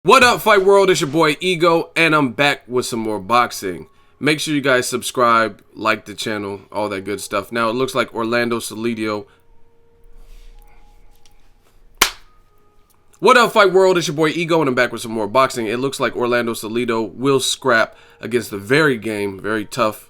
What up, Fight World? It's your boy Ego, and I'm back with some more boxing. Make sure you guys subscribe, like the channel, all that good stuff. Now, it looks like Orlando Salido. What up, Fight World? It's your boy Ego, and I'm back with some more boxing. It looks like Orlando Salido will scrap against the very tough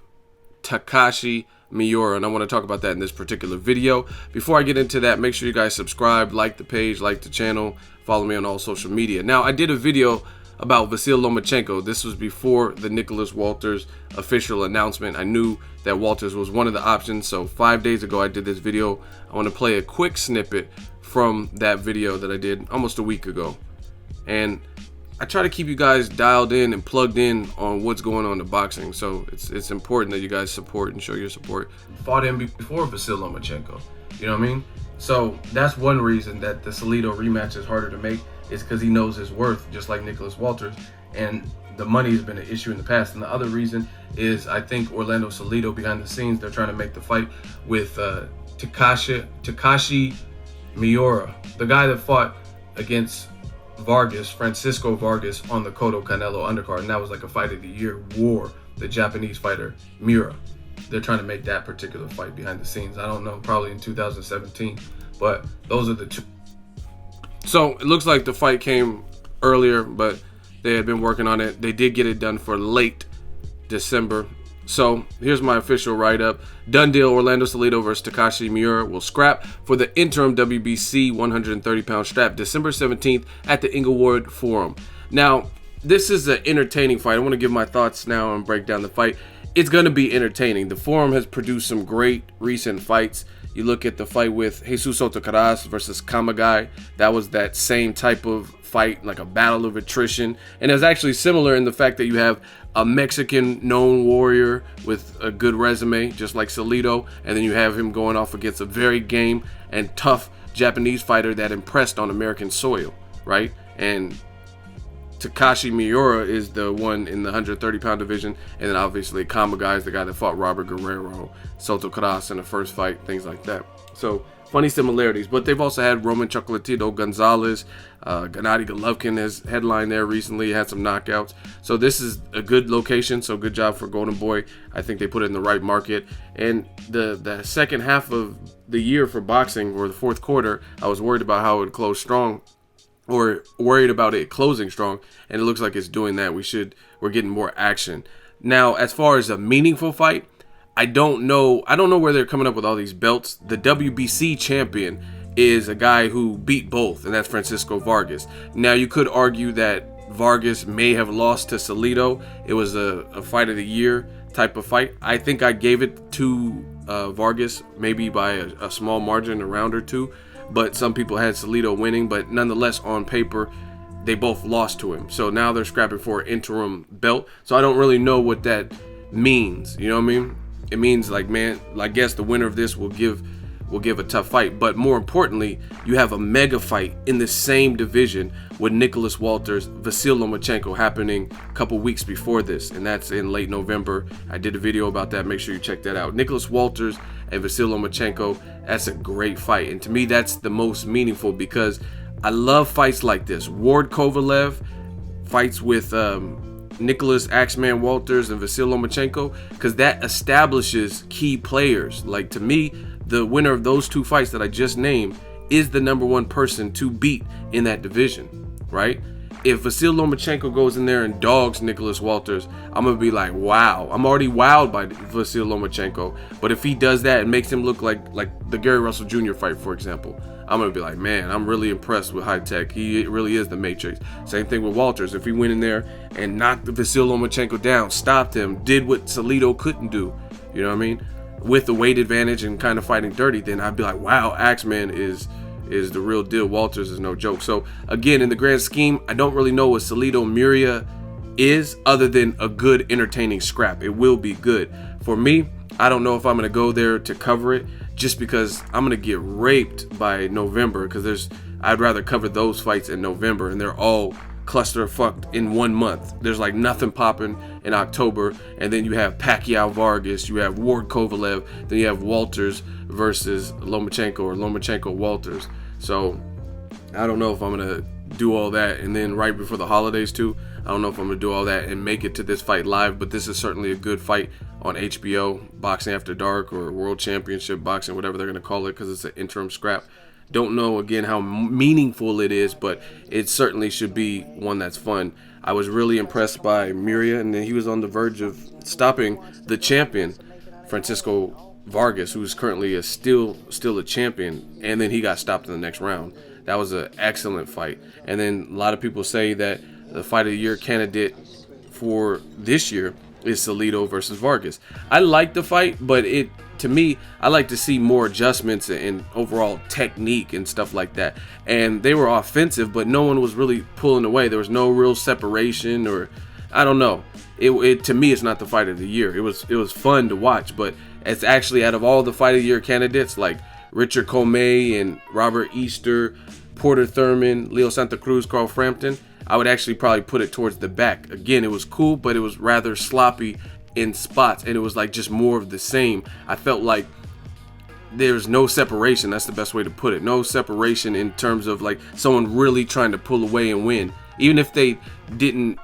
Takashi Miura, and I want to talk about that in this particular video. Before I get into that, make sure you guys subscribe, like the page, like the channel, follow me on all social media. Now, I did a video about Vasyl Lomachenko. This was before the Nicholas Walters official announcement. I knew that Walters was one of the options, so 5 days ago I did this video. I want to play a quick snippet from that video that I did almost a week ago, and I try to keep you guys dialed in and plugged in on what's going on in boxing. So it's important that you guys support and show your support. Fought him before Vasyl Lomachenko, you know what I mean? So that's one reason that the Salido rematch is harder to make, is because he knows his worth, just like Nicholas Walters, and the money has been an issue in the past. And the other reason is, I think Orlando Salido, behind the scenes, they're trying to make the fight with Takashi Miura, the guy that fought against Vargas, Francisco Vargas, on the Cotto Canelo undercard, and that was like a fight of the year war, the Japanese fighter Miura. They're trying to make that particular fight behind the scenes. I don't know, probably in 2017, but those are the two. So it looks like the fight came earlier, but they had been working on it. They did get it done for late December. So here's my official write-up. Done deal. Orlando Salido versus Takashi Miura will scrap for the interim WBC 130-pound strap December 17th at the Inglewood Forum. Now, this is an entertaining fight. I want to give my thoughts now and break down the fight. It's going to be entertaining. The Forum has produced some great recent fights. You look at the fight with Jesus Otakaras versus Kamagai. That was that same type of fight, like a battle of attrition. And it's actually similar in the fact that you have a Mexican known warrior with a good resume, just like Salido, and then you have him going off against a very game and tough Japanese fighter that impressed on American soil, right? And Takashi Miura is the one in the 130-pound division, and then obviously Kamagai is the guy that fought Robert Guerrero, Soto Caras in the first fight, things like that. So funny similarities, but they've also had Roman Chocolatito Gonzalez, Gennady Golovkin has headlined there recently, had some knockouts. So this is a good location, so good job for Golden Boy. I think they put it in the right market. And the second half of the year for boxing, or the fourth quarter, I was worried about how it would close strong, or worried about it closing strong, and it looks like it's doing that. We're getting more action. Now, as far as a meaningful fight, I don't know where they're coming up with all these belts. The WBC champion is a guy who beat both, and that's Francisco Vargas. Now, you could argue that Vargas may have lost to Salido. It was a fight of the year type of fight. I think I gave it to Vargas, maybe by a small margin, a round or two. But some people had Salido winning, but nonetheless, on paper, they both lost to him. So now they're scrapping for an interim belt. So I don't really know what that means. You know what I mean? It means, like, man, I guess the winner of this will give a tough fight. But more importantly, you have a mega fight in the same division with Nicholas Walters, Vasyl Lomachenko, happening a couple weeks before this, and that's in late November. I did a video about that. Make sure you check that out. Nicholas Walters and Vasyl Lomachenko, that's a great fight. And to me, that's the most meaningful, because I love fights like this. Ward Kovalev fights with Nicholas Axeman Walters and Vasyl Lomachenko, because that establishes key players. Like, to me, the winner of those two fights that I just named is the #1 person to beat in that division, right? If Vasyl Lomachenko goes in there and dogs Nicholas Walters, I'm going to be like, wow. I'm already wowed by Vasyl Lomachenko. But if he does that and makes him look like the Gary Russell Jr. fight, for example, I'm going to be like, man, I'm really impressed with High Tech. He really is the Matrix. Same thing with Walters. If he went in there and knocked Vasyl Lomachenko down, stopped him, did what Salido couldn't do, you know what I mean, with the weight advantage and kind of fighting dirty, then I'd be like, wow, Axeman is the real deal. Walters is no joke. So again, in the grand scheme, I don't really know what Salido Miura is, other than a good entertaining scrap. It will be good. For me, I don't know if I'm going to go there to cover it, just because I'm going to get raped by November, because I'd rather cover those fights in November, and they're all cluster fucked in 1 month. There's like nothing popping in October, and then you have Pacquiao Vargas, you have Ward Kovalev, then you have Walters versus Lomachenko, or Lomachenko Walters. So I don't know if I'm gonna do all that, and then right before the holidays too. I don't know if I'm gonna do all that and make it to this fight live, but this is certainly a good fight on HBO, Boxing After Dark, or World Championship Boxing, whatever they're gonna call it, because it's an interim scrap. Don't know again how meaningful it is, but it certainly should be one that's fun. I was really impressed by Miura, and then he was on the verge of stopping the champion, Francisco Vargas, who's currently still a champion, and then he got stopped in the next round. That was an excellent fight. And then a lot of people say that the fight of the year candidate for this year is Salido versus Vargas. I like the fight, but to me, I like to see more adjustments in overall technique and stuff like that. And they were offensive, but no one was really pulling away. There was no real separation, or I don't know. To me, it's not the fight of the year. It was fun to watch, but it's actually, out of all the fight of the year candidates like Richard Comey and Robert Easter, Porter Thurman, Leo Santa Cruz, Carl Frampton, I would actually probably put it towards the back. Again, it was cool, but it was rather sloppy in spots, and it was like just more of the same. I felt like there's no separation. That's the best way to put it. No separation in terms of like someone really trying to pull away and win. Even if they didn't,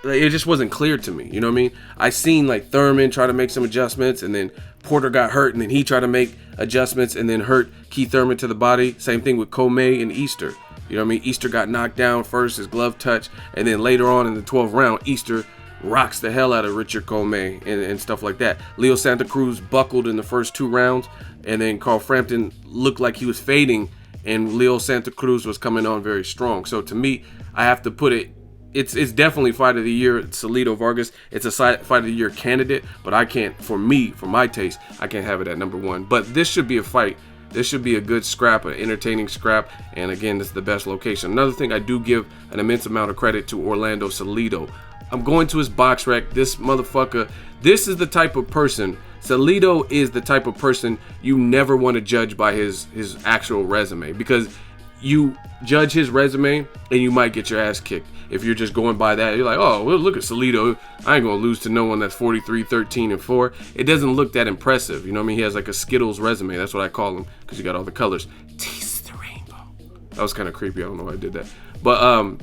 it just wasn't clear to me. You know what I mean? I seen like Thurman try to make some adjustments, and then Porter got hurt, and then he tried to make adjustments and then hurt Keith Thurman to the body. Same thing with Comey and Easter. You know what I mean? Easter got knocked down first, his glove touch, and then later on in the 12th round, Easter rocks the hell out of Richard Comey and stuff like that. Leo Santa Cruz buckled in the first 2 rounds, and then Carl Frampton looked like he was fading, and Leo Santa Cruz was coming on very strong. So to me, I have to put it, it's definitely fight of the year. Salido Vargas, it's a fight of the year candidate, but I can't, for my taste, I can't have it at number 1. But this should be a fight. This should be a good scrap, an entertaining scrap, and again, this is the best location. Another thing, I do give an immense amount of credit to Orlando Salido. I'm going to his box rec. This motherfucker, this is the type of person, Salido is the type of person you never want to judge by his actual resume, because you judge his resume and you might get your ass kicked. If you're just going by that, you're like, oh, well, look at Salido. I ain't going to lose to no one that's 43, 13, and 4. It doesn't look that impressive. You know what I mean? He has like a Skittles resume. That's what I call him, because you got all the colors. Taste the rainbow. That was kind of creepy. I don't know why I did that. But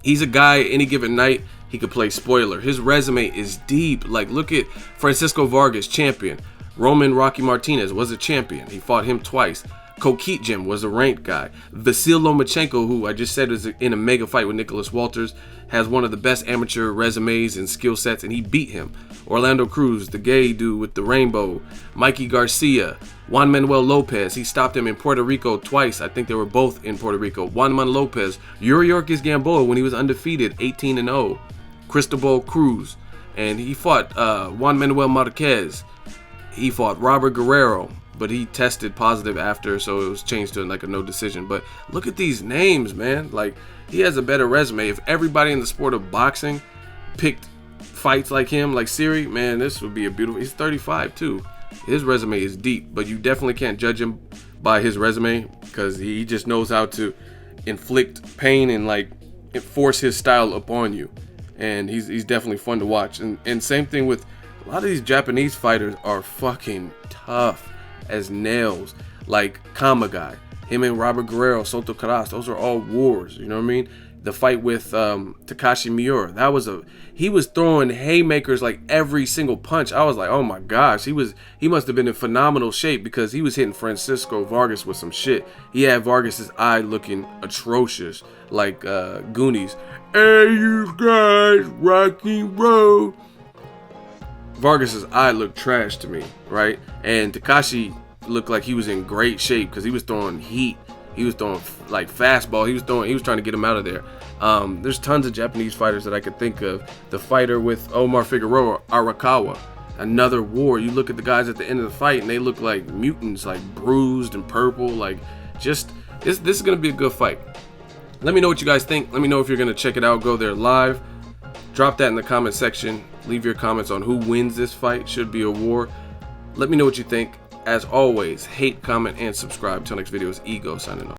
he's a guy, any given night, he could play spoiler. His resume is deep. Like, look at Francisco Vargas, champion. Roman Rocky Martinez was a champion. He fought him twice. Kokitjim was a ranked guy. Vasyl Lomachenko, who I just said is in a mega fight with Nicholas Walters, has one of the best amateur resumes and skill sets, and he beat him. Orlando Cruz, the gay dude with the rainbow. Mikey Garcia. Juan Manuel Lopez, he stopped him in Puerto Rico twice. I think they were both in Puerto Rico. Juan Ma Lopez. Yuriorkis Gamboa when he was undefeated, 18-0. Cristobal Cruz. And he fought Juan Manuel Marquez. He fought Robert Guerrero, but he tested positive after, so it was changed to like a no decision. But look at these names, man. Like, he has a better resume. If everybody in the sport of boxing picked fights like him, like Siri, man, this would be a beautiful. He's 35 too. His resume is deep, but you definitely can't judge him by his resume, because he just knows how to inflict pain and like force his style upon you. And he's definitely fun to watch. And same thing with a lot of these Japanese fighters are fucking tough as nails. Like Kamagai, him and Robert Guerrero, Soto Caras, those are all wars. You know what I mean? The fight with Takashi Miura, he was throwing haymakers like every single punch. I was like, oh my gosh, he must have been in phenomenal shape, because he was hitting Francisco Vargas with some shit. He had Vargas's eye looking atrocious, like Goonies. Hey, you guys, Rocky Road. Vargas's eye looked trash to me, right? And Takashi looked like he was in great shape, because he was throwing heat. He was throwing like fastball. He was trying to get him out of there. There's tons of Japanese fighters that I could think of. The fighter with Omar Figueroa, Arakawa, another war. You look at the guys at the end of the fight, and they look like mutants, like bruised and purple. Like, just this is gonna be a good fight. Let me know what you guys think. Let me know if you're gonna check it out. Go there live. Drop that in the comment section. Leave your comments on who wins this fight. Should be a war. Let me know what you think. As always, hate, comment, and subscribe. Till next video, is Ego signing off.